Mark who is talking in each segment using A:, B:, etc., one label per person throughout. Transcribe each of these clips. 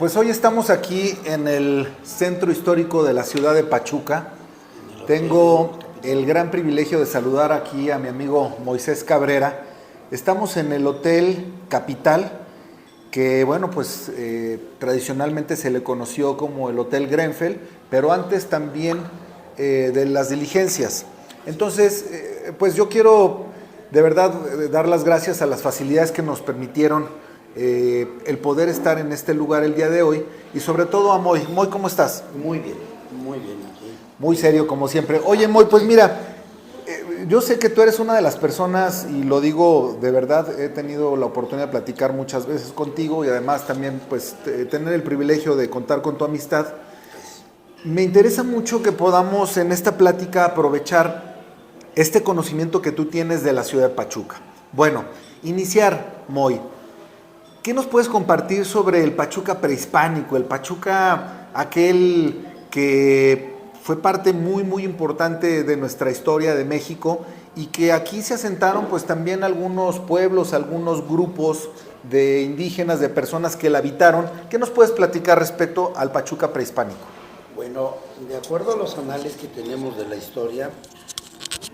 A: pues hoy estamos aquí en el centro histórico de la ciudad de Pachuca. Tengo el gran privilegio de saludar aquí a mi amigo Moisés Cabrera. Estamos en el Hotel Capital, que bueno, pues tradicionalmente se le conoció como el Hotel Grenfell, pero antes también de las Diligencias. Entonces, pues yo quiero de verdad dar las gracias a las facilidades que nos permitieron el poder estar en este lugar el día de hoy, y sobre todo a Moy. Moy, ¿cómo estás?
B: Muy bien aquí.
A: Muy serio como siempre. Oye, Moy, pues mira, yo sé que tú eres una de las personas, y lo digo de verdad, he tenido la oportunidad de platicar muchas veces contigo y además también pues tener el privilegio de contar con tu amistad. Me interesa mucho que podamos en esta plática aprovechar este conocimiento que tú tienes de la ciudad de Pachuca. Bueno, iniciar, Moy. ¿Qué nos puedes compartir sobre el Pachuca prehispánico, el Pachuca aquel que fue parte muy importante de nuestra historia de México, y que aquí se asentaron pues también algunos pueblos, algunos grupos de indígenas, de personas que la habitaron? ¿Qué nos puedes platicar respecto al Pachuca prehispánico?
B: Bueno, de acuerdo a los anales que tenemos de la historia,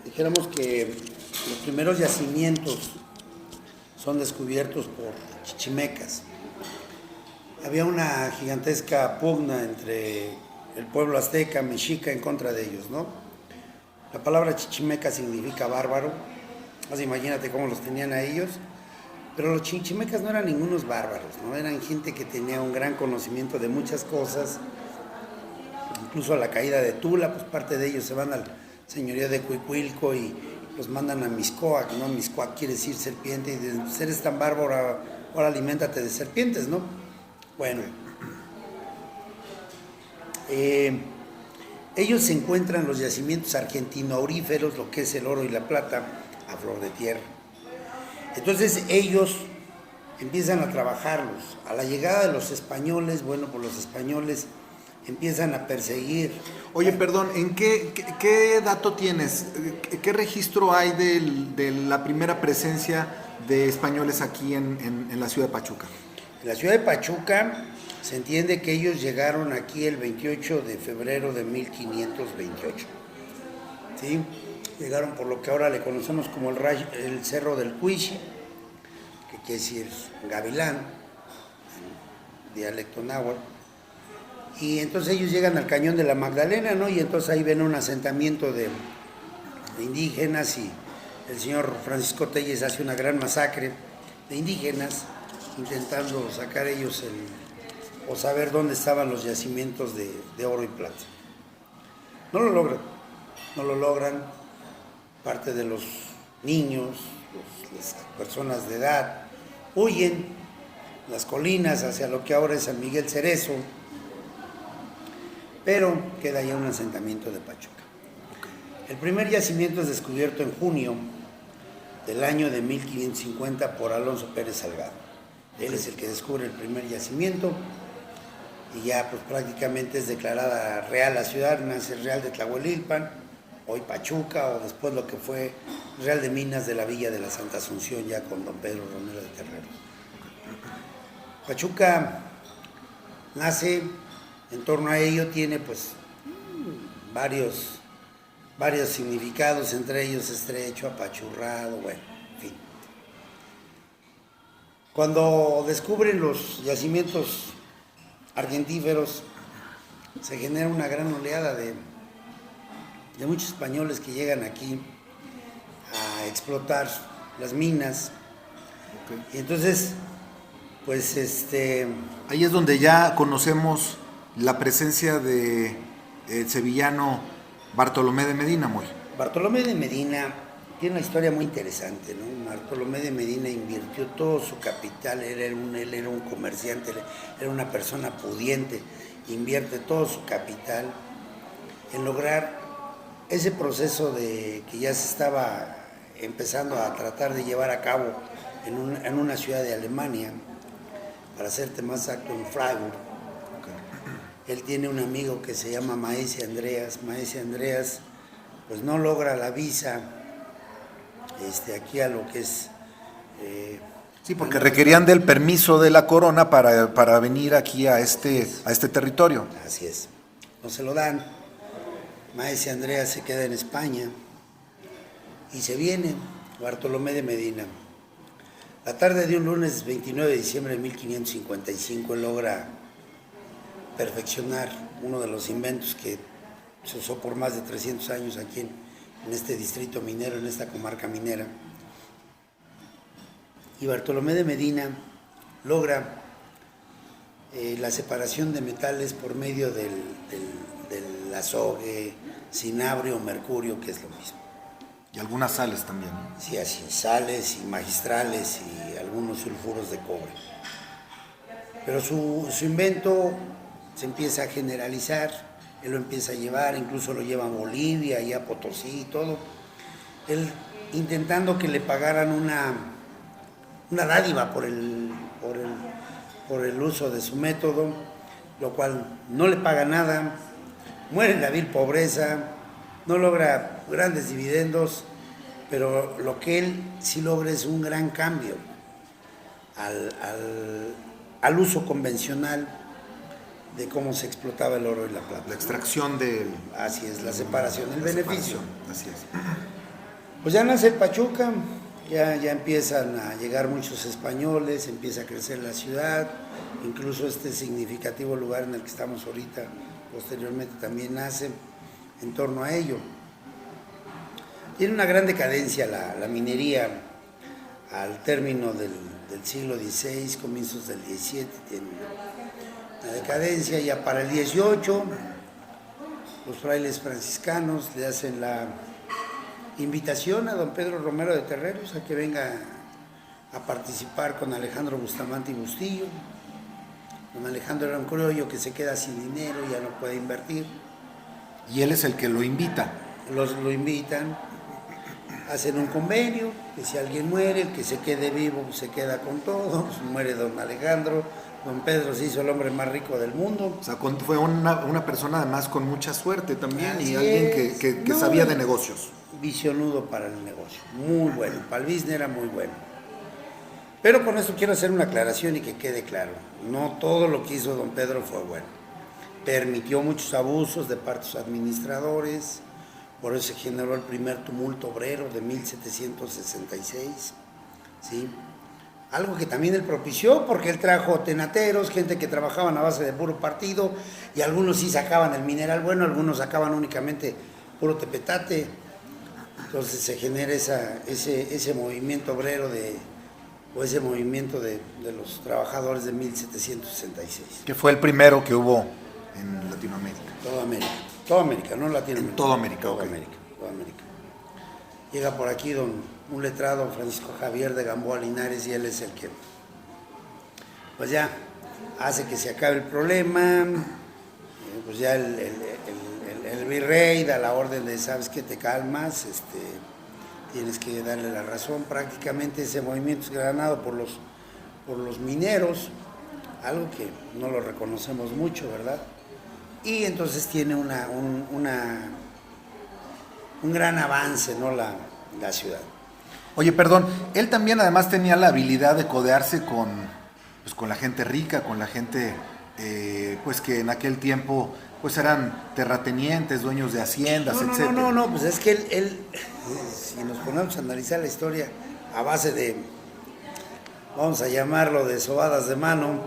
B: dijéramos que los primeros yacimientos son descubiertos por chichimecas. Había una gigantesca pugna entre el pueblo azteca, mexica, en contra de ellos, ¿no? La palabra chichimeca significa bárbaro, así imagínate cómo los tenían a ellos, pero los chichimecas no eran ningunos bárbaros, ¿no? Eran gente que tenía un gran conocimiento de muchas cosas, incluso a la caída de Tula, pues parte de ellos se van al señorío de Cuicuilco y los mandan a Mixcoac, ¿no? Mixcoac quiere decir serpiente, y de eres tan bárbaro, ahora aliméntate de serpientes, ¿no? Bueno, ellos se encuentran en los yacimientos argentino-auríferos, lo que es el oro y la plata, a flor de tierra. Entonces ellos empiezan a trabajarlos. A la llegada de los españoles, bueno, pues los españoles empiezan a perseguir.
A: Oye, perdón, ¿en qué dato tienes? ¿Qué registro hay de la primera presencia de españoles aquí en la ciudad de Pachuca?
B: En la ciudad de Pachuca se entiende que ellos llegaron aquí el 28 de febrero de 1528. ¿Sí? Llegaron por lo que ahora le conocemos como el Cerro del Cuichi, que quiere decir gavilán, en dialecto náhuatl. Y entonces ellos llegan al Cañón de la Magdalena, ¿no? Y entonces ahí ven un asentamiento de indígenas, y el señor Francisco Telles hace una gran masacre de indígenas, intentando sacar ellos o saber dónde estaban los yacimientos de oro y plata. No lo logran. Parte de los niños, las personas de edad, huyen las colinas hacia lo que ahora es San Miguel Cerezo, pero queda ya un asentamiento de Pachuca. El primer yacimiento es descubierto en junio del año de 1550 por Alonso Pérez Salgado. Él es el que descubre el primer yacimiento, y ya pues prácticamente es declarada real la ciudad, nace el Real de Tlahuelilpan, hoy Pachuca, o después lo que fue Real de Minas de la Villa de la Santa Asunción, ya con don Pedro Romero de Terreros. Pachuca nace, en torno a ello tiene pues varios significados, entre ellos estrecho, apachurrado, bueno, en fin. Cuando descubren los yacimientos argentíferos, se genera una gran oleada de muchos españoles que llegan aquí a explotar las minas.
A: Okay.
B: Y entonces, pues
A: ahí es donde ya conocemos la presencia de sevillano Bartolomé de Medina, Moy.
B: Bartolomé de Medina tiene una historia muy interesante, ¿no? Bartolomé de Medina invirtió todo su capital, él era un comerciante, era una persona pudiente, invierte todo su capital en lograr ese proceso de que ya se estaba empezando a tratar de llevar a cabo en una ciudad de Alemania, para hacerte más exacto, en Freiburg. Okay. Él tiene un amigo que se llama Maese Andreas. Maese Andreas pues no logra la visa aquí a lo que es
A: Sí, porque requerían del permiso de la corona para venir aquí a este territorio.
B: Así es. No se lo dan. Maese Andrea se queda en España y se viene Bartolomé de Medina. La tarde de un lunes 29 de diciembre de 1555 él logra perfeccionar uno de los inventos que se usó por más de 300 años aquí en este distrito minero, en esta comarca minera. Y Bartolomé de Medina logra la separación de metales por medio del azogue, cinabrio, mercurio, que es lo mismo.
A: Y algunas sales también.
B: Sí, así, sales y magistrales y algunos sulfuros de cobre. Pero su invento se empieza a generalizar, él lo empieza a llevar, incluso lo lleva a Bolivia y a Potosí y todo. Él intentando que le pagaran una dádiva por el uso de su método, lo cual no le paga nada, muere en la vil pobreza, no logra grandes dividendos, pero lo que él sí logra es un gran cambio al uso convencional de cómo se explotaba el oro y la plata.
A: La extracción del...
B: Así es, la separación, el beneficio.
A: Así es.
B: Pues ya nace el Pachuca, ya empiezan a llegar muchos españoles, empieza a crecer la ciudad, incluso este significativo lugar en el que estamos ahorita, posteriormente también nace en torno a ello. Tiene una gran decadencia la minería al término del siglo XVI, comienzos del XVII, tiene una decadencia. Ya para el XVIII, los frailes franciscanos le hacen la invitación a don Pedro Romero de Terreros a que venga a participar con Alejandro Bustamante y Bustillo. Don Alejandro era un criollo que se queda sin dinero, ya no puede invertir.
A: Y él es el que lo invita.
B: Lo invitan, hacen un convenio, que si alguien muere, el que se quede vivo se queda con todo. Muere don Alejandro, don Pedro se hizo el hombre más rico del mundo.
A: O sea, fue una persona además con mucha suerte también.
B: Así
A: y alguien
B: es.
A: que sabía de negocios.
B: Visionudo para el negocio, muy bueno, para el business era muy bueno. Pero con esto quiero hacer una aclaración y que quede claro, no todo lo que hizo don Pedro fue bueno. Permitió muchos abusos de parte de sus administradores, por eso se generó el primer tumulto obrero de 1766, ¿sí? Algo que también él propició, porque él trajo tenateros, gente que trabajaban a base de puro partido, y algunos sí sacaban el mineral bueno, algunos sacaban únicamente puro tepetate. Entonces se genera ese movimiento obrero o ese movimiento de los trabajadores de 1766.
A: Que fue el primero que hubo en Latinoamérica.
B: Toda América, no Latinoamérica.
A: En toda América,
B: toda
A: ok.
B: América. Llega por aquí un letrado, Francisco Javier de Gamboa Linares, y él es el que, pues ya, hace que se acabe el problema. Pues ya el virrey da la orden de, sabes que te calmas, tienes que darle la razón. Prácticamente ese movimiento es ganado por los mineros, algo que no lo reconocemos mucho, ¿verdad? Y entonces tiene un gran avance, ¿no? la ciudad.
A: Oye, perdón, él también además tenía la habilidad de codearse con la gente rica, con la gente pues que en aquel tiempo pues eran terratenientes, dueños de haciendas, etc.
B: No, pues es que él, si nos ponemos a analizar la historia a base de, vamos a llamarlo de sobadas de mano,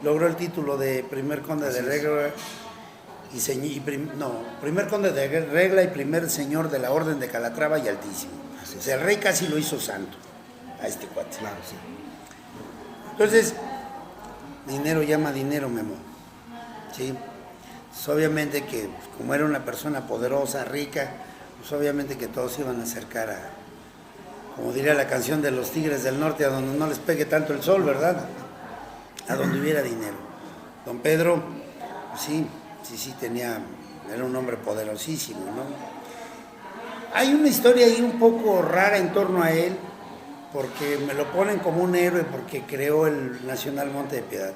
B: logró el título de primer conde de Regla primer conde de Regla y primer señor de la Orden de Calatrava y Altísimo. O sea, el rey casi lo hizo santo a este cuate.
A: Claro, sí.
B: Entonces, dinero llama dinero, Memo. ¿Sí? Pues obviamente que, como era una persona poderosa, rica, pues obviamente que todos se iban a acercar como diría la canción de los Tigres del Norte, a donde no les pegue tanto el sol, ¿verdad? A donde hubiera dinero. Don Pedro, pues sí, era un hombre poderosísimo, ¿no? Hay una historia ahí un poco rara en torno a él, porque me lo ponen como un héroe porque creó el Nacional Monte de Piedad.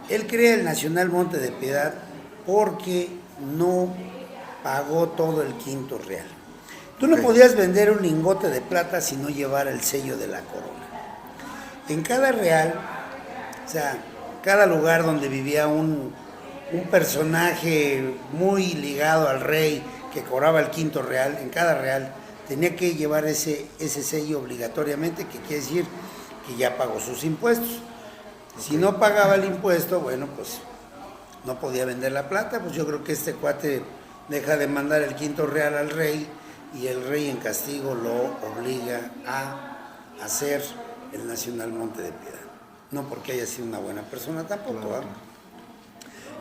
B: Él crea el Nacional Monte de Piedad porque no pagó todo el quinto real. Tú no podías vender un lingote de plata si no llevara el sello de la corona. en cada real, o sea, cada lugar donde vivía un personaje muy ligado al rey que cobraba el quinto real, en cada real tenía que llevar ese sello obligatoriamente, que quiere decir que ya pagó sus impuestos. Si no pagaba el impuesto, bueno, pues no podía vender la plata. Pues yo creo que este cuate deja de mandar el quinto real al rey y el rey en castigo lo obliga a hacer el Nacional Monte de Piedad. No porque haya sido una buena persona tampoco. Claro.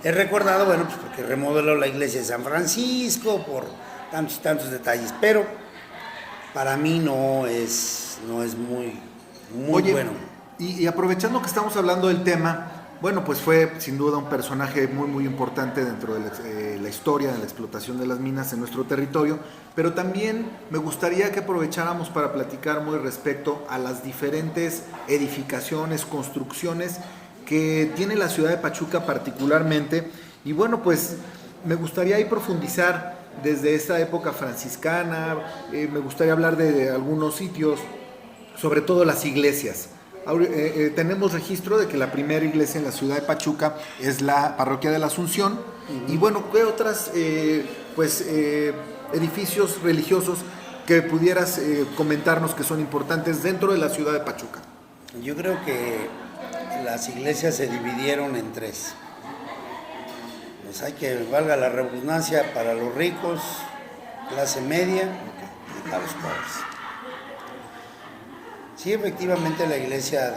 B: He recordado, bueno, pues porque remodeló la iglesia de San Francisco, por tantos detalles, pero para mí no es muy
A: Oye,
B: bueno.
A: Y aprovechando que estamos hablando del tema, bueno, pues fue sin duda un personaje muy importante dentro de la historia de la explotación de las minas en nuestro territorio, pero también me gustaría que aprovecháramos para platicar muy respecto a las diferentes edificaciones, construcciones que tiene la ciudad de Pachuca particularmente, y bueno, pues me gustaría ahí profundizar desde esta época franciscana, me gustaría hablar de algunos sitios, sobre todo las iglesias. Tenemos registro de que la primera iglesia en la ciudad de Pachuca es la parroquia de la Asunción. Y bueno, ¿qué otras edificios religiosos que pudieras comentarnos que son importantes dentro de la ciudad de Pachuca?
B: Yo creo que las iglesias se dividieron en tres. Pues hay que, valga la redundancia, para los ricos, clase media y para los pobres. Sí, efectivamente la iglesia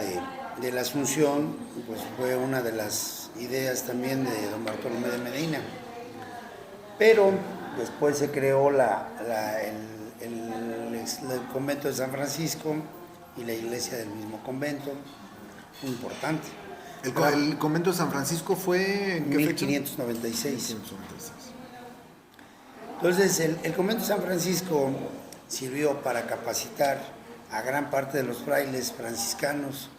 B: de la Asunción pues fue una de las ideas también de don Bartolomé de Medina, pero después se creó el convento de San Francisco y la iglesia del mismo convento, muy importante.
A: ¿El convento de San Francisco fue en qué
B: 1596. Entonces el convento de San Francisco sirvió para capacitar a gran parte de los frailes franciscanos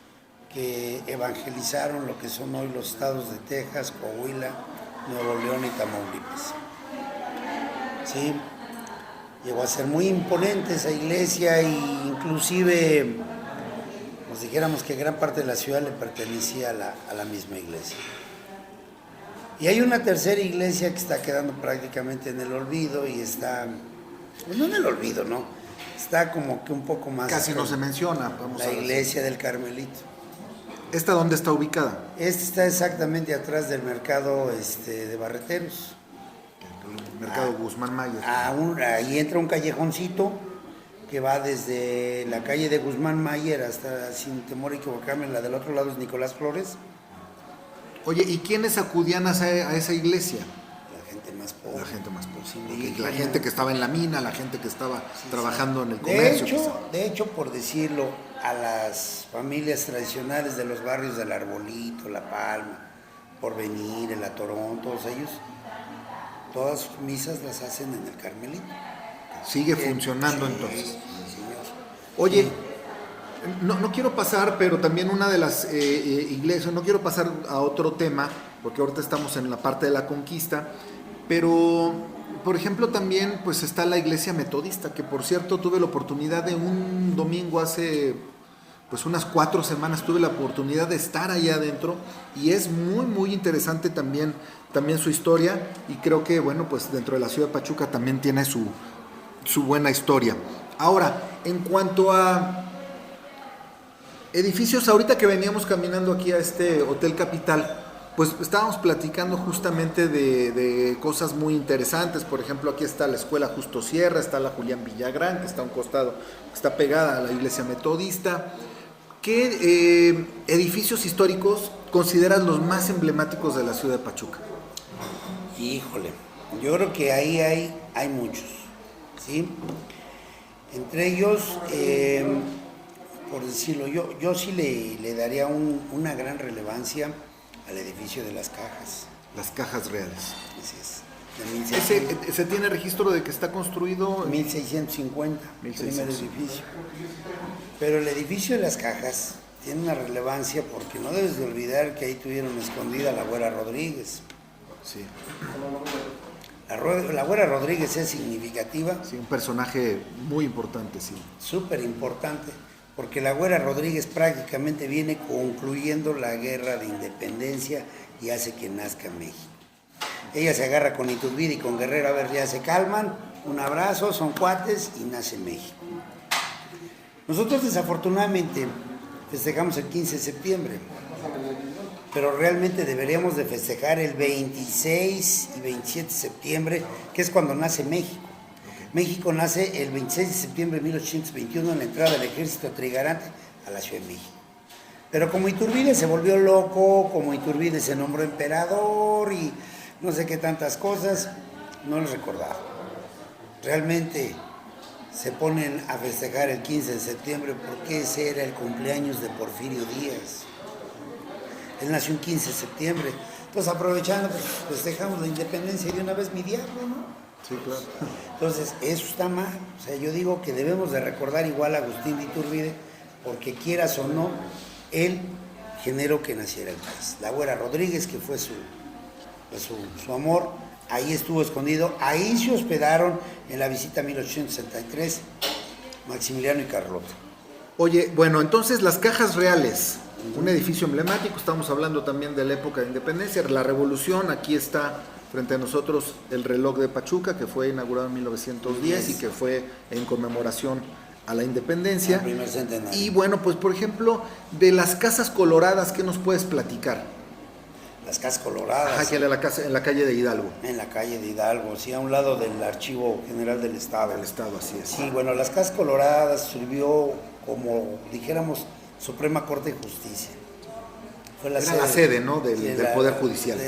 B: que evangelizaron lo que son hoy los estados de Texas, Coahuila, Nuevo León y Tamaulipas. ¿Sí? Llegó a ser muy imponente esa iglesia e inclusive nos dijéramos que gran parte de la ciudad le pertenecía a la misma iglesia. Y hay una tercera iglesia que está quedando prácticamente en el olvido y está, pues no en el olvido, ¿no? Está como que un poco más...
A: Casi no se menciona.
B: La iglesia del Carmelito.
A: ¿Esta dónde está ubicada?
B: Esta está exactamente atrás del mercado de Barreteros.
A: El mercado Guzmán Mayer.
B: Ahí entra un callejoncito que va desde la calle de Guzmán Mayer hasta, sin temor a equivocarme, la del otro lado es Nicolás Flores.
A: Oye, ¿y quiénes acudían a esa iglesia?
B: La gente más pobre.
A: La gente más pobre. Sí, la gente que estaba en la mina, la gente que estaba trabajando en el comercio.
B: De hecho, por decirlo, a las familias tradicionales de los barrios del Arbolito, La Palma, Porvenir, el Atorón, todos ellos, todas sus misas las hacen en el Carmelito.
A: Sigue funcionando entonces.
B: Sí, señor.
A: Oye, no quiero pasar, pero también una de las iglesias, no quiero pasar a otro tema, porque ahorita estamos en la parte de la conquista, pero, por ejemplo, también pues está la iglesia metodista, que por cierto tuve la oportunidad de un domingo hace pues unas 4 semanas, tuve la oportunidad de estar allá adentro y es muy interesante también su historia, y creo que bueno, pues dentro de la ciudad de Pachuca también tiene su buena historia. Ahora, en cuanto a edificios, ahorita que veníamos caminando aquí a este Hotel Capital, pues estábamos platicando justamente de cosas muy interesantes. Por ejemplo, aquí está la Escuela Justo Sierra, está la Julián Villagrán, que está a un costado, está pegada a la iglesia metodista. ¿Qué edificios históricos consideras los más emblemáticos de la ciudad de Pachuca?
B: Híjole, yo creo que ahí hay muchos, ¿sí? Entre ellos, por decirlo, yo sí le daría una gran relevancia al edificio de las cajas.
A: Las cajas reales.
B: Así es.
A: ¿Se tiene registro de que está construido?
B: 1650, el primer edificio. Pero el edificio de las cajas tiene una relevancia porque no debes de olvidar que ahí tuvieron escondida a la Güera Rodríguez.
A: Sí.
B: La Güera Rodríguez es significativa.
A: Sí, un personaje muy importante, sí.
B: Súper importante, porque la Güera Rodríguez prácticamente viene concluyendo la guerra de independencia y hace que nazca México. Ella se agarra con Iturbide y con Guerrero, a ver, ya se calman, un abrazo, son cuates y nace México. Nosotros desafortunadamente festejamos el 15 de septiembre, pero realmente deberíamos de festejar el 26 y 27 de septiembre, que es cuando nace México. México nace el 26 de septiembre de 1821 en la entrada del ejército trigarante a la Ciudad de México. Pero como Iturbide se volvió loco, como Iturbide se nombró emperador y no sé qué tantas cosas, no les recordaba. Realmente se ponen a festejar el 15 de septiembre porque ese era el cumpleaños de Porfirio Díaz. Él nació el 15 de septiembre. Entonces, aprovechando, pues, festejamos la independencia y de una vez mi diablo, ¿no?
A: Sí, claro.
B: Entonces, eso está mal. O sea, yo digo que debemos de recordar igual a Agustín de Iturbide, porque quieras o no, él generó que naciera el país. La Güera Rodríguez, que fue su amor, ahí estuvo escondido, ahí se hospedaron en la visita 1863, Maximiliano y Carlota.
A: Oye, bueno, entonces las Cajas Reales, un edificio emblemático, estamos hablando también de la época de independencia, la revolución, aquí está frente a nosotros el reloj de Pachuca, que fue inaugurado en 1910 y que fue en conmemoración a la independencia.
B: El primer centenario.
A: Y bueno, pues por ejemplo, de las Casas Coloradas, ¿qué nos puedes platicar?
B: Las Casas Coloradas.
A: Ajá, que era en la calle de Hidalgo.
B: En la calle de Hidalgo, sí, a un lado del Archivo General del Estado.
A: Del Estado, así es.
B: Sí, bueno, las Casas Coloradas sirvió como, dijéramos, Suprema Corte de Justicia. Fue
A: la sede, ¿no? Del Poder Judicial.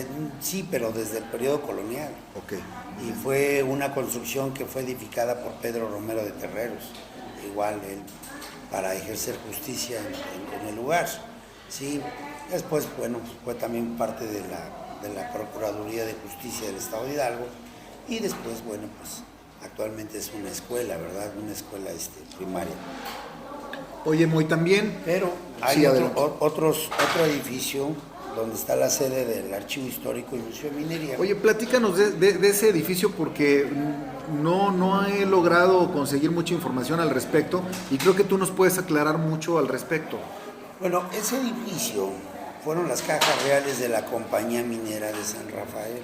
B: Sí, pero desde el periodo colonial.
A: Ok.
B: Y fue una construcción que fue edificada por Pedro Romero de Terreros, igual él, para ejercer justicia en el lugar. Sí. Después, bueno, fue también parte de la Procuraduría de Justicia del Estado de Hidalgo. Y después, bueno, pues actualmente es una escuela, ¿verdad? Una escuela primaria.
A: Oye, muy también.
B: Pero hay
A: sí,
B: otro edificio donde está la sede del Archivo Histórico y Museo de Minería.
A: Oye, platícanos de ese edificio porque no he logrado conseguir mucha información al respecto y creo que tú nos puedes aclarar mucho al respecto.
B: Bueno, ese edificio fueron las Cajas Reales de la Compañía Minera de San Rafael.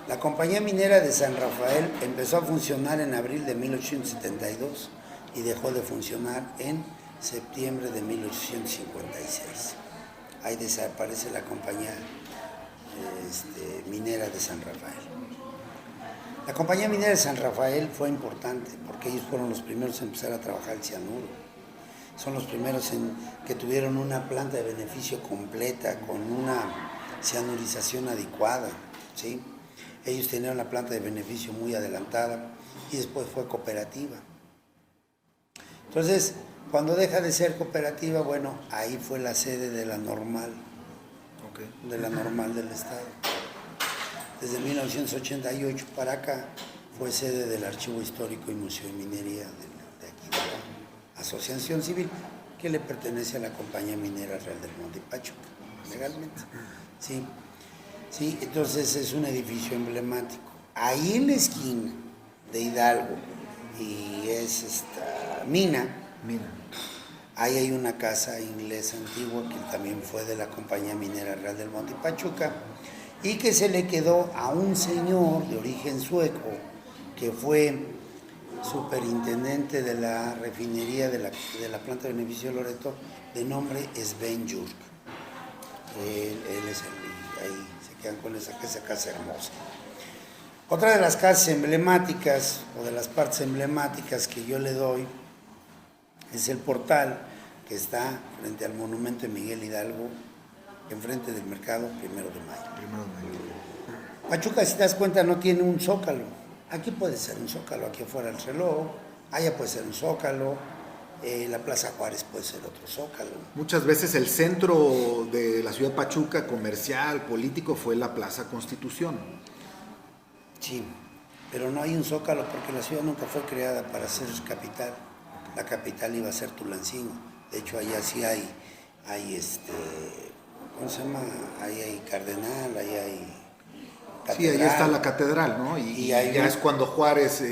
B: La Compañía Minera de San Rafael empezó a funcionar en abril de 1872 y dejó de funcionar en septiembre de 1856. Ahí desaparece la Compañía Minera de San Rafael. La Compañía Minera de San Rafael fue importante porque ellos fueron los primeros en empezar a trabajar el cianuro. Son los primeros que tuvieron una planta de beneficio completa con una cianurización adecuada, ¿sí? Ellos tenían una planta de beneficio muy adelantada y después fue cooperativa. Entonces, cuando deja de ser cooperativa, bueno, ahí fue la sede de la normal, de la normal del Estado. Desde 1988 para acá fue sede del Archivo Histórico y Museo de Minería de aquí de la Asociación Civil, que le pertenece a la Compañía Minera Real del Monte Pachuca, legalmente. Sí, sí, entonces es un edificio emblemático. Ahí en la esquina de Hidalgo y es esta Mina, ahí hay una casa inglesa antigua que también fue de la Compañía Minera Real del Monte Pachuca y que se le quedó a un señor de origen sueco que fue superintendente de la refinería de la planta de beneficio de Loreto, de nombre Sven Jurk. Él es ahí se quedan con esa casa hermosa. Otra de las casas emblemáticas o de las partes emblemáticas que yo le doy es el portal que está frente al monumento de Miguel Hidalgo, enfrente del mercado 1 de Mayo. Pachuca, si te das cuenta, no tiene un zócalo. Aquí puede ser un zócalo, aquí afuera el reloj, allá puede ser un zócalo, la Plaza Juárez puede ser otro zócalo.
A: Muchas veces el centro de la ciudad de Pachuca, comercial, político, fue la Plaza Constitución.
B: Sí, pero no hay un zócalo porque la ciudad nunca fue creada para ser capital. La capital iba a ser Tulancingo. De hecho, allá sí hay ¿cómo se llama? Ahí hay Cardenal, ahí hay catedral.
A: Sí, ahí está la catedral, ¿no? Y ya es cuando Juárez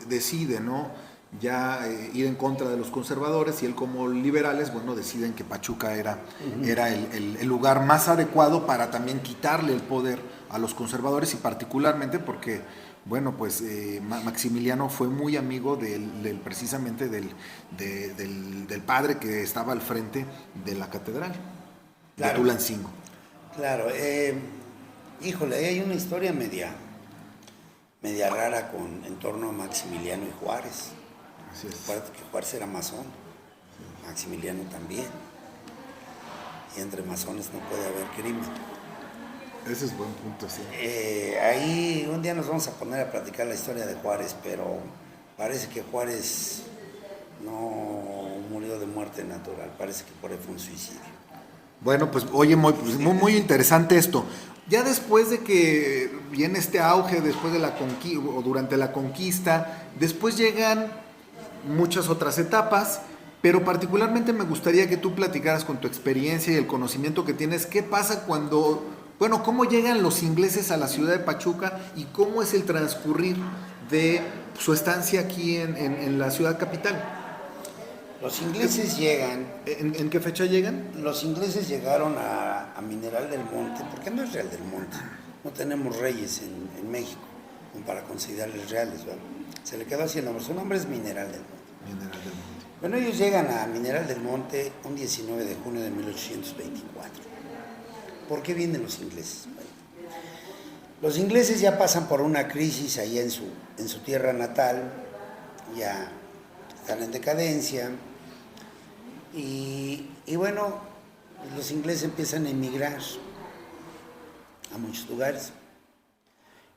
A: decide, ¿no? ya ir en contra de los conservadores, y él como liberales, bueno, deciden que Pachuca era el lugar más adecuado para también quitarle el poder a los conservadores, y particularmente porque, bueno, pues Maximiliano fue muy amigo precisamente del padre que estaba al frente de la catedral,
B: Claro.
A: de Tulancingo.
B: Claro, híjole, hay una historia media rara en torno a Maximiliano y Juárez.
A: Así es.
B: Acuérdate que Juárez era masón, Maximiliano también. Y entre masones no puede haber crimen.
A: Ese es buen punto, sí.
B: Ahí un día nos vamos a poner a platicar la historia de Juárez, pero parece que Juárez no murió de muerte natural, parece que por ahí fue un suicidio.
A: Bueno, pues oye, muy interesante esto. Ya después de que viene este auge, después de la conquista, o durante la conquista, después llegan muchas otras etapas, pero particularmente me gustaría que tú platicaras con tu experiencia y el conocimiento que tienes, qué pasa cuando, bueno, cómo llegan los ingleses a la ciudad de Pachuca y cómo es el transcurrir de su estancia aquí en la ciudad capital.
B: Los ingleses llegan.
A: ¿En qué fecha llegan?
B: Los ingleses llegaron a Mineral del Monte, porque no es Real del Monte. No tenemos reyes en México como para considerarles reales, ¿verdad? Se le quedó así el nombre. Su nombre es Mineral del Monte.
A: Mineral del Monte.
B: Bueno, ellos llegan a Mineral del Monte un 19 de junio de 1824. ¿Por qué vienen los ingleses? Bueno, los ingleses ya pasan por una crisis allá en su tierra natal, ya están en decadencia. Y bueno, los ingleses empiezan a emigrar a muchos lugares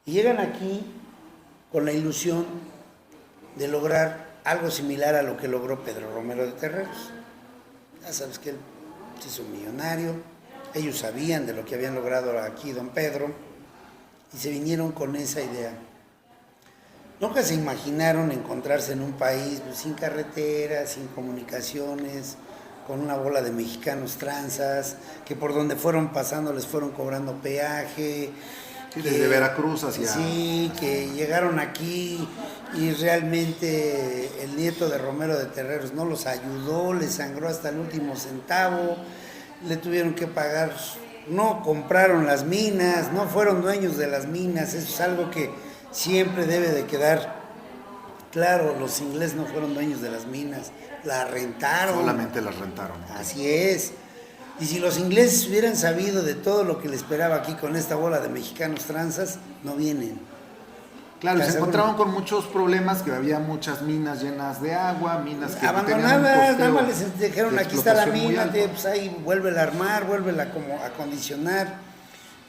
B: y llegan aquí con la ilusión de lograr algo similar a lo que logró Pedro Romero de Terreros. Ya sabes que él se hizo millonario, ellos sabían de lo que habían logrado aquí don Pedro y se vinieron con esa idea. Nunca se imaginaron encontrarse en un país sin carreteras, sin comunicaciones, con una bola de mexicanos tranzas, que por donde fueron pasando les fueron cobrando peaje.
A: Sí, desde Veracruz hacia...
B: Sí, que llegaron aquí y realmente el nieto de Romero de Terreros no los ayudó, les sangró hasta el último centavo, le tuvieron que pagar, no compraron las minas, no fueron dueños de las minas, eso es algo que siempre debe de quedar claro, los ingleses no fueron dueños de las minas, las rentaron.
A: Solamente las rentaron.
B: Así es. Y si los ingleses hubieran sabido de todo lo que les esperaba aquí con esta bola de mexicanos tranzas, no vienen.
A: Claro, se encontraron con muchos problemas, que había muchas minas llenas de agua, minas que
B: abandonadas, nada más les dijeron aquí está la mina,
A: pues
B: ahí vuélvela a armar, vuélvela como a acondicionar.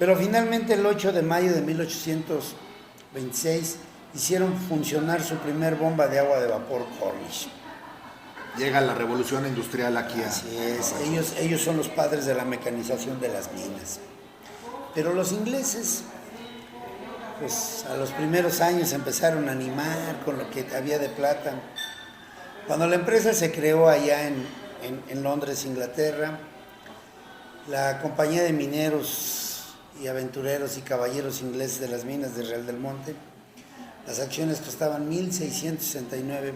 B: Pero finalmente el 8 de mayo de 1826 hicieron funcionar su primer bomba de agua de vapor Cornish.
A: Llega la revolución industrial aquí.
B: Así es, ellos son los padres de la mecanización de las minas. Pero los ingleses, pues a los primeros años empezaron a animar con lo que había de plata. Cuando la empresa se creó allá en Londres, Inglaterra, la compañía de mineros y aventureros y caballeros ingleses de las minas de Real del Monte, las acciones costaban 1.669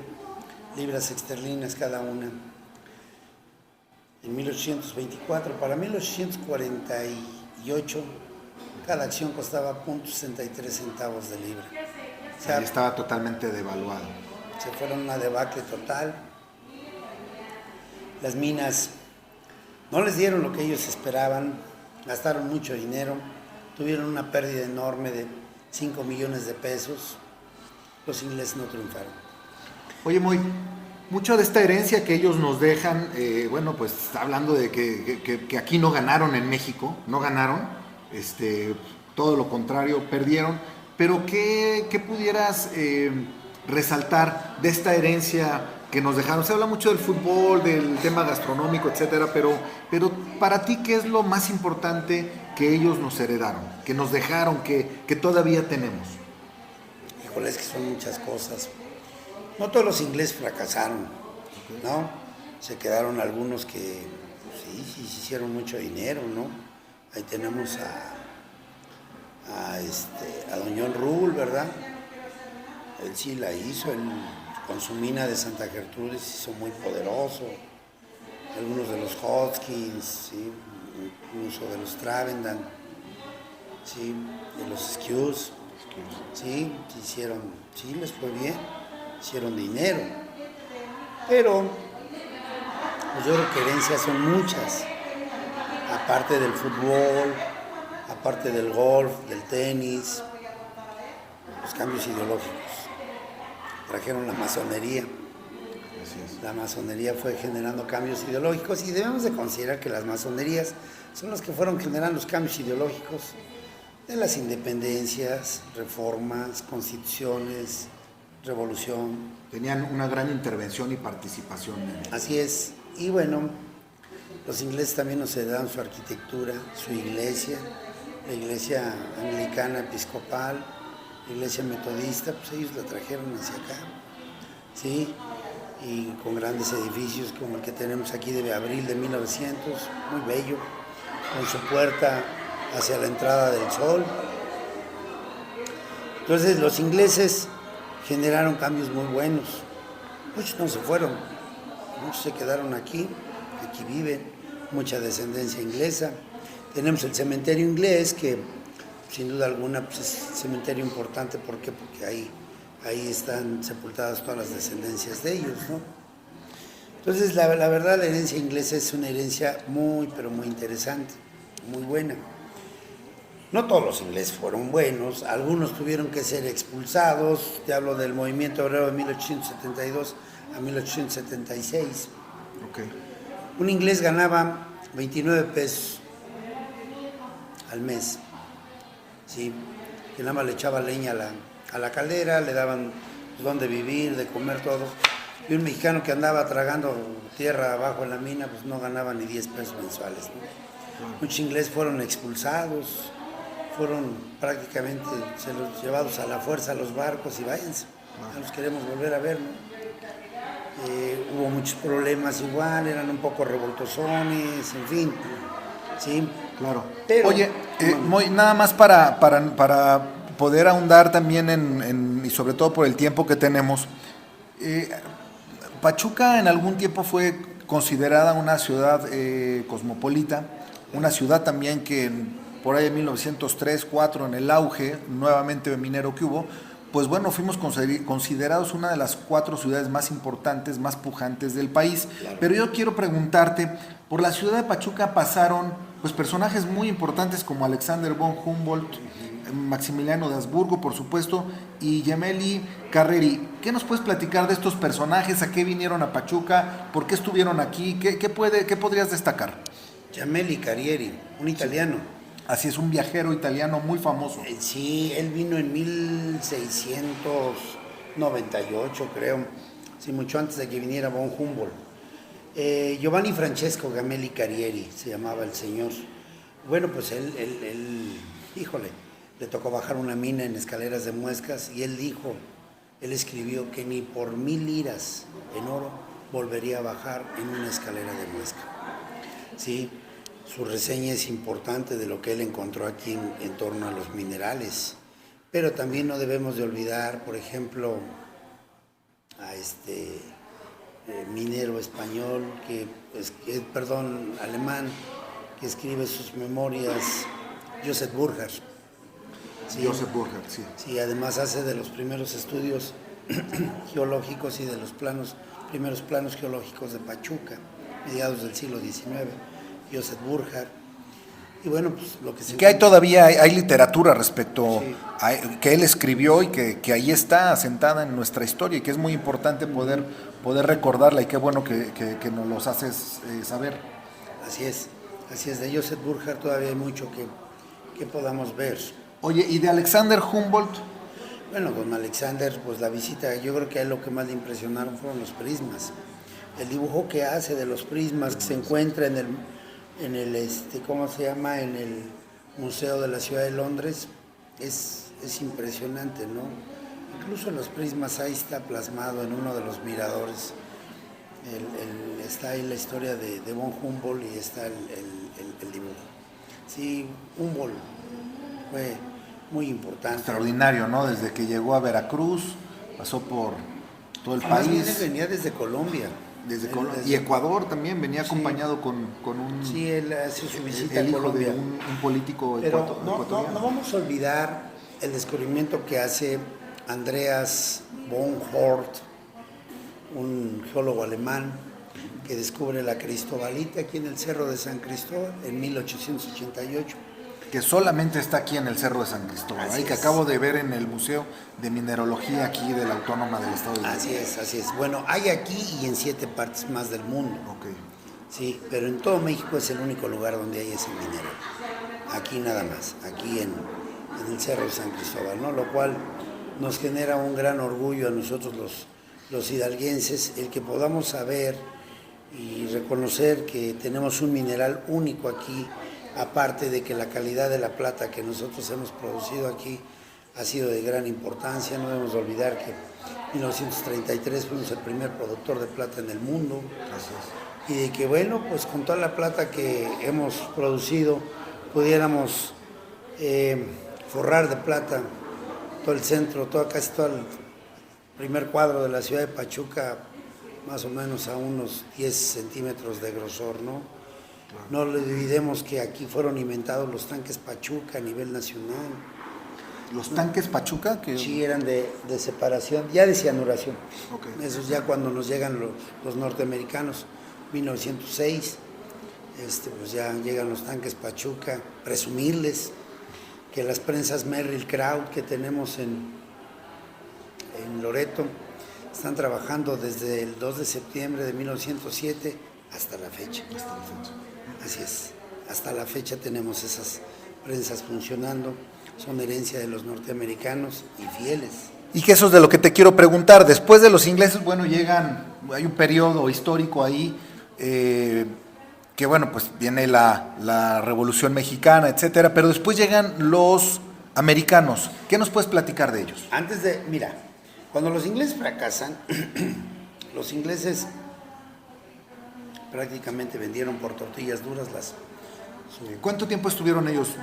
B: libras esterlinas cada una. En 1824, para 1848, cada acción costaba 0.63 centavos de libra.
A: O sea, estaba totalmente devaluado.
B: Se fueron una debacle total. Las minas no les dieron lo que ellos esperaban, gastaron mucho dinero, tuvieron una pérdida enorme de 5 millones de pesos. Los ingleses no triunfaron.
A: Oye, mucho de esta herencia que ellos nos dejan, bueno, pues está hablando de que aquí no ganaron en México, no ganaron, todo lo contrario, perdieron, pero ¿qué pudieras resaltar de esta herencia que nos dejaron? Se habla mucho del fútbol, del tema gastronómico, etcétera, pero para ti, ¿qué es lo más importante que ellos nos heredaron, que nos dejaron, que todavía tenemos?
B: Híjole, es que son muchas cosas. No todos los ingleses fracasaron, ¿no? Se quedaron algunos que sí hicieron mucho dinero, ¿no? Ahí tenemos a don John Rule, ¿verdad? Él sí la hizo, él con su mina de Santa Gertrudis hizo muy poderoso. Algunos de los Hodgkins, ¿sí? Incluso de los Travendam, ¿sí? De los Skews, ¿sí? Hicieron, sí, les fue bien, hicieron dinero. Pero pues yo creo que herencias son muchas, aparte del fútbol, aparte del golf, del tenis, los cambios ideológicos. Trajeron la masonería. La masonería fue generando cambios ideológicos y debemos de considerar que las masonerías son las que fueron generando los cambios ideológicos de las independencias, reformas, constituciones, revolución.
A: Tenían una gran intervención y participación.
B: Así es. Y bueno, los ingleses también nos heredaron su arquitectura, su iglesia, la iglesia anglicana episcopal, la iglesia metodista, pues ellos la trajeron hacia acá, ¿sí? Y con grandes edificios como el que tenemos aquí de abril de 1900, muy bello, con su puerta hacia la entrada del sol. Entonces los ingleses generaron cambios muy buenos. Muchos no se fueron, muchos se quedaron aquí viven, mucha descendencia inglesa. Tenemos el cementerio inglés, que sin duda alguna pues, es un cementerio importante. ¿Por qué? Porque ahí están sepultadas todas las descendencias de ellos, ¿no? Entonces, la verdad, la herencia inglesa es una herencia muy, pero muy interesante, muy buena. No todos los ingleses fueron buenos, algunos tuvieron que ser expulsados. Te hablo del movimiento obrero de 1872 a 1876.
A: Okay.
B: Un inglés ganaba 29 pesos al mes, ¿sí? Que nada más le echaba leña a la caldera, le daban dónde vivir, de comer, todo. Y un mexicano que andaba tragando tierra abajo en la mina, pues no ganaba ni 10 pesos mensuales, ¿no? Muchos ingleses fueron expulsados, fueron prácticamente llevados a la fuerza a los barcos y váyanse, no los queremos volver a ver, ¿no? Hubo muchos problemas igual, eran un poco revoltosones, en fin, ¿sí?
A: Claro.
B: Pero,
A: oye, nada más para poder ahondar también y sobre todo por el tiempo que tenemos, Pachuca en algún tiempo fue considerada una ciudad cosmopolita, una ciudad también que por ahí en 1903-4 en el auge nuevamente minero que hubo, pues bueno, fuimos considerados una de las 4 ciudades más importantes, más pujantes del país. Claro. Pero yo quiero preguntarte, por la ciudad de Pachuca pasaron pues personajes muy importantes como Alexander von Humboldt, Maximiliano de Habsburgo, por supuesto, y Gemelli Carreri. ¿Qué nos puedes platicar de estos personajes? ¿A qué vinieron a Pachuca? ¿Por qué estuvieron aquí? ¿Qué podrías destacar?
B: Gemelli Carreri, un italiano.
A: Así es, un viajero italiano muy famoso.
B: Sí, él vino en 1698, creo, sí, mucho antes de que viniera von Humboldt. Giovanni Francesco Gemelli Carreri se llamaba el señor. Bueno, pues él, híjole, le tocó bajar una mina en Escaleras de Muescas y él escribió que ni por 1000 liras en oro volvería a bajar en una escalera de Muesca. Sí. Su reseña es importante de lo que él encontró aquí en torno a los minerales, pero también no debemos de olvidar, por ejemplo, a este minero español, alemán, que escribe sus memorias, Joseph Burckhardt.
A: Sí, Joseph Burckhardt, sí.
B: Sí, además hace de los primeros estudios geológicos y de los primeros planos geológicos de Pachuca, mediados del siglo XIX. Joseph Burckhardt. Y bueno, pues lo que se...
A: Que hay todavía, hay literatura respecto sí. a que él escribió y que ahí está asentada en nuestra historia y que es muy importante poder recordarla, y qué bueno que nos los haces saber.
B: Así es, de Joseph Burckhardt todavía hay mucho que podamos ver.
A: Oye, ¿y de Alexander Humboldt?
B: Bueno, con Alexander, pues la visita, yo creo que a él lo que más le impresionaron fueron los prismas. El dibujo que hace de los prismas que se encuentra en el ¿cómo se llama? En el Museo de la Ciudad de Londres, es impresionante, ¿no? Incluso los prismas ahí está plasmado en uno de los miradores. Está ahí la historia de von Humboldt y está el dibujo. Sí, Humboldt fue muy importante.
A: Extraordinario, ¿no? Desde que llegó a Veracruz, pasó por todo el
B: Más bien él
A: país.
B: venía desde Colombia.
A: Y Ecuador también venía acompañado con un
B: Sí, él hace su visita
A: el
B: a
A: hijo
B: Colombia.
A: de un político
B: Pero
A: ecuatoriano.
B: no vamos a olvidar el descubrimiento que hace Andreas von Hort, un geólogo alemán, que descubre la cristobalita aquí en el Cerro de San Cristóbal en 1888.
A: Que solamente está aquí en el Cerro de San Cristóbal,
B: Así
A: que
B: es.
A: acabo de ver en el Museo de Mineralogía aquí de la Autónoma del Estado de México.
B: Así es, así es. Bueno, hay aquí y en 7 partes más del mundo.
A: Ok.
B: Sí, pero en todo México es el único lugar donde hay ese minero. Aquí nada más, aquí en el Cerro de San Cristóbal, ¿no? Lo cual nos genera un gran orgullo a nosotros los hidalguenses, el que podamos saber y reconocer que tenemos un mineral único aquí, aparte de que la calidad de la plata que nosotros hemos producido aquí ha sido de gran importancia. No debemos olvidar que en 1933 fuimos el primer productor de plata en el mundo.
A: Gracias.
B: Y de que, bueno, pues con toda la plata que hemos producido, pudiéramos forrar de plata todo el centro, casi todo el primer cuadro de la ciudad de Pachuca, más o menos a unos 10 centímetros de grosor, ¿no? No olvidemos que aquí fueron inventados los tanques Pachuca a nivel nacional.
A: Los tanques Pachuca, que
B: Sí, eran de separación, ya de cianuración.
A: Ok.
B: Esos ya cuando nos llegan los norteamericanos, 1906, pues ya llegan los tanques Pachuca. Presumirles que las prensas Merrill Kraut que tenemos en Loreto están trabajando desde el 2 de septiembre de 1907 hasta la fecha.
A: hasta la fecha.
B: Así es, hasta la fecha tenemos esas prensas funcionando, son herencia de los norteamericanos y fieles.
A: Y que eso es de lo que te quiero preguntar. Después de los ingleses, bueno, hay un periodo histórico ahí, que bueno, pues viene la Revolución Mexicana, etcétera, pero después llegan los americanos. ¿Qué nos puedes platicar de ellos?
B: Mira, cuando los ingleses fracasan, los ingleses prácticamente vendieron por tortillas duras
A: ¿Cuánto tiempo estuvieron ellos?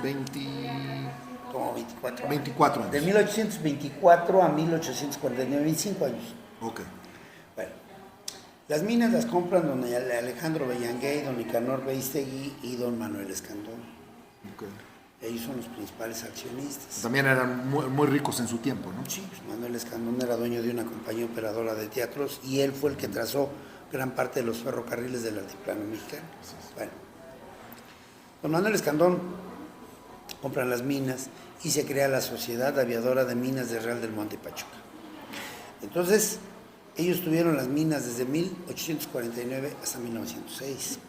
B: como 24 años.
A: 24 años.
B: De 1824 a 1849, 25 años.
A: Ok.
B: Bueno, las minas las compran don Alejandro Bellanguey, don Nicanor Beistegui y don Manuel Escandón.
A: Ok.
B: Ellos son los principales accionistas.
A: También eran muy ricos en su tiempo, ¿no?
B: Sí, pues Manuel Escandón era dueño de una compañía operadora de teatros y él fue el que trazó gran parte de los ferrocarriles del altiplano mexicano. Bueno, don Manuel Escandón compra las minas y se crea la Sociedad Aviadora de Minas de Real del Monte Pachuca. Entonces, ellos tuvieron las minas desde 1849 hasta 1906.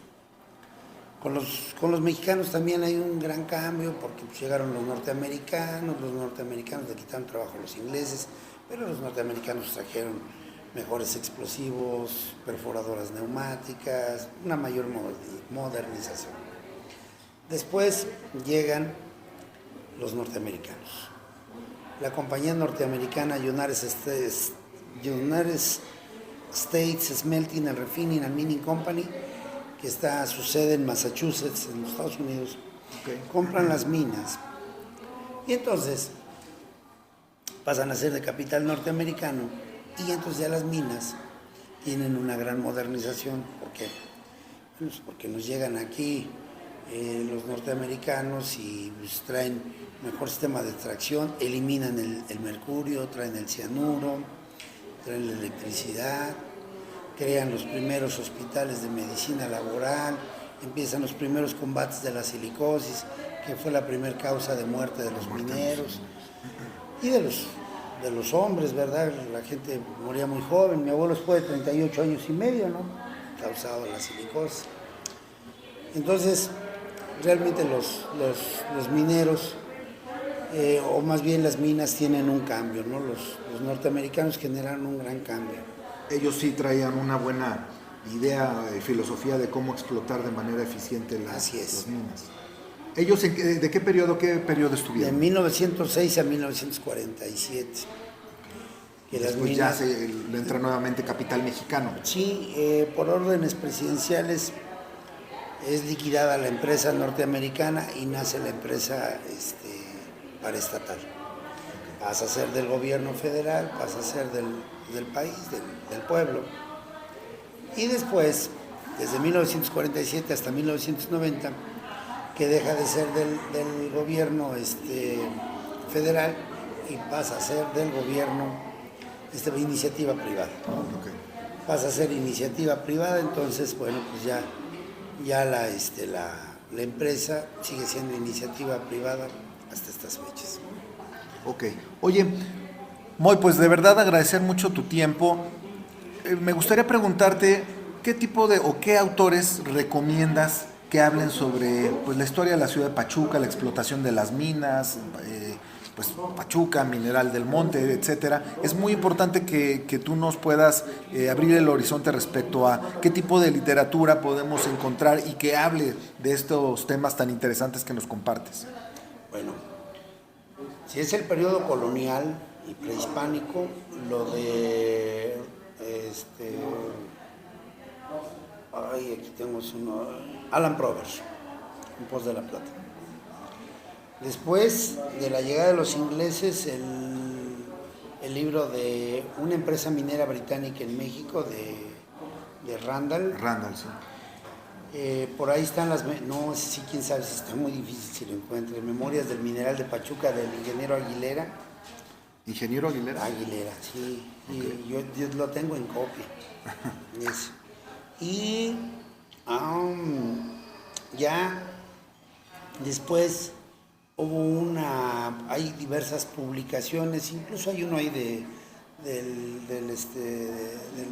B: Con los mexicanos también hay un gran cambio porque pues, llegaron los norteamericanos le quitaron trabajo a los ingleses, pero los norteamericanos trajeron mejores explosivos, perforadoras neumáticas, una mayor modernización. Después llegan los norteamericanos. La compañía norteamericana United States Smelting and Refining and Mining Company, que está su sede en Massachusetts, en los Estados Unidos, compran las minas y entonces pasan a ser de capital norteamericano y entonces ya las minas tienen una gran modernización. ¿Por qué? Bueno, pues porque nos llegan aquí los norteamericanos y pues, traen mejor sistema de extracción, eliminan el mercurio, traen el cianuro, traen la electricidad, crean los primeros hospitales de medicina laboral, empiezan los primeros combates de la silicosis, que fue la primera causa de muerte de los mineros y de los hombres, ¿verdad? La gente moría muy joven. Mi abuelo fue de 38 años y medio, ¿no? Causado la silicosis. Entonces, realmente los mineros, o más bien las minas, tienen un cambio, ¿no? Los norteamericanos generaron un gran cambio.
A: Ellos sí traían una buena idea y filosofía de cómo explotar de manera eficiente las minas. ¿Ellos de qué periodo estuvieron?
B: De 1906 a 1947.
A: Que después ya le entra nuevamente capital mexicano.
B: Sí, por órdenes presidenciales es liquidada la empresa norteamericana y nace la empresa paraestatal. pasa a ser del gobierno federal, pasa a ser del país, del pueblo. Y después, desde 1947 hasta 1990, que deja de ser del gobierno federal y pasa a ser del gobierno, iniciativa privada.
A: Okay.
B: Pasa a ser iniciativa privada, entonces, bueno, pues ya la empresa sigue siendo iniciativa privada hasta estas fechas.
A: Ok. Oye, Moy, pues de verdad agradecer mucho tu tiempo. Me gustaría preguntarte qué tipo de o qué autores recomiendas que hablen sobre pues, la historia de la ciudad de Pachuca, la explotación de las minas, pues Pachuca, Mineral del Monte, etcétera. Es muy importante que tú nos puedas abrir el horizonte respecto a qué tipo de literatura podemos encontrar y que hable de estos temas tan interesantes que nos compartes.
B: Bueno, si es el periodo colonial y prehispánico, lo de aquí tengo uno, Alan Provers, Un Pos de la Plata. Después de la llegada de los ingleses, el libro de una empresa minera británica en México, de Randall.
A: Randall, sí.
B: Por ahí están no sé si quién sabe si está muy difícil si lo encuentre. Memorias del Mineral de Pachuca, del ingeniero Aguilera.
A: ¿Ingeniero Aguilera?
B: Aguilera, sí.
A: Okay.
B: Y yo lo tengo en copia. Eso. Y ya después hay diversas publicaciones, incluso hay uno ahí del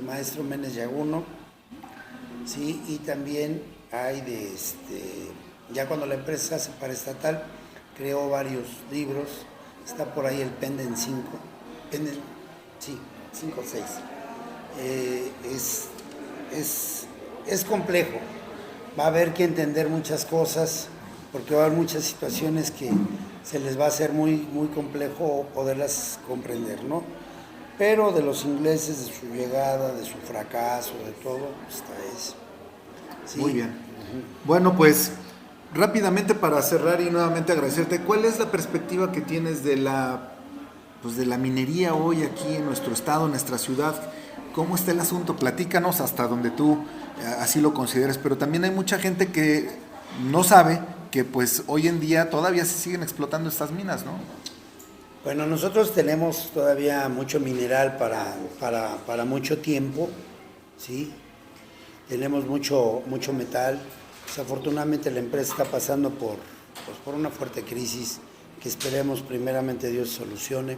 B: maestro Méndez Yaguno, sí, y también hay ya cuando la empresa se hace paraestatal, creó varios libros, está por ahí el Penden 5, 5 o 6. Es complejo, va a haber que entender muchas cosas, porque va a haber muchas situaciones que se les va a hacer muy, muy complejo poderlas comprender, ¿no? Pero de los ingleses, de su llegada, de su fracaso, de todo, está eso. Sí.
A: Muy bien. Bueno, pues rápidamente para cerrar y nuevamente agradecerte, ¿cuál es la perspectiva que tienes de la minería hoy aquí en nuestro estado, en nuestra ciudad? ¿Cómo está el asunto? Platícanos hasta donde tú así lo consideres, pero también hay mucha gente que no sabe que pues hoy en día todavía se siguen explotando estas minas, ¿no?
B: Bueno, nosotros tenemos todavía mucho mineral para mucho tiempo, ¿sí? Tenemos mucho metal. Desafortunadamente la empresa está pasando por una fuerte crisis que esperemos primeramente Dios solucione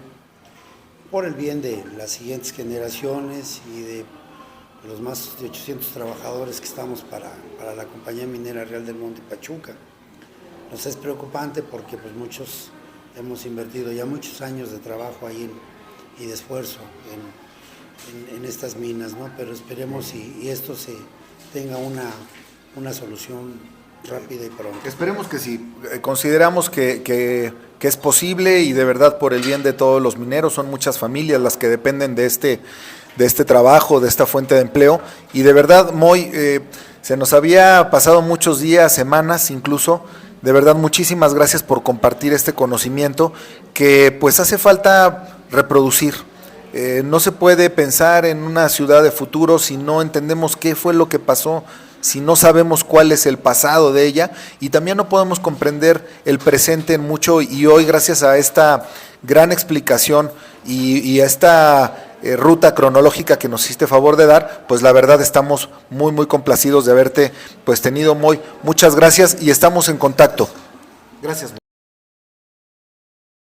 B: por el bien de las siguientes generaciones y de los más de 800 trabajadores que estamos para la Compañía Minera Real del Monte Pachuca. Nos es preocupante porque pues muchos hemos invertido ya muchos años de trabajo ahí y de esfuerzo en estas minas, ¿no? Pero esperemos y esto se tenga una solución rápida y pronta.
A: Esperemos que sí. Consideramos que es posible y de verdad por el bien de todos los mineros, son muchas familias las que dependen de este trabajo, de esta fuente de empleo, y de verdad, Moy, se nos había pasado muchos días, semanas incluso. De verdad, muchísimas gracias por compartir este conocimiento que pues hace falta reproducir. No se puede pensar en una ciudad de futuro si no entendemos qué fue lo que pasó, si no sabemos cuál es el pasado de ella, y también no podemos comprender el presente en mucho, y hoy gracias a esta gran explicación y a esta ruta cronológica que nos hiciste favor de dar, pues la verdad estamos muy muy complacidos de haberte pues tenido, Moy. Muchas gracias y estamos en contacto. Gracias, Moy.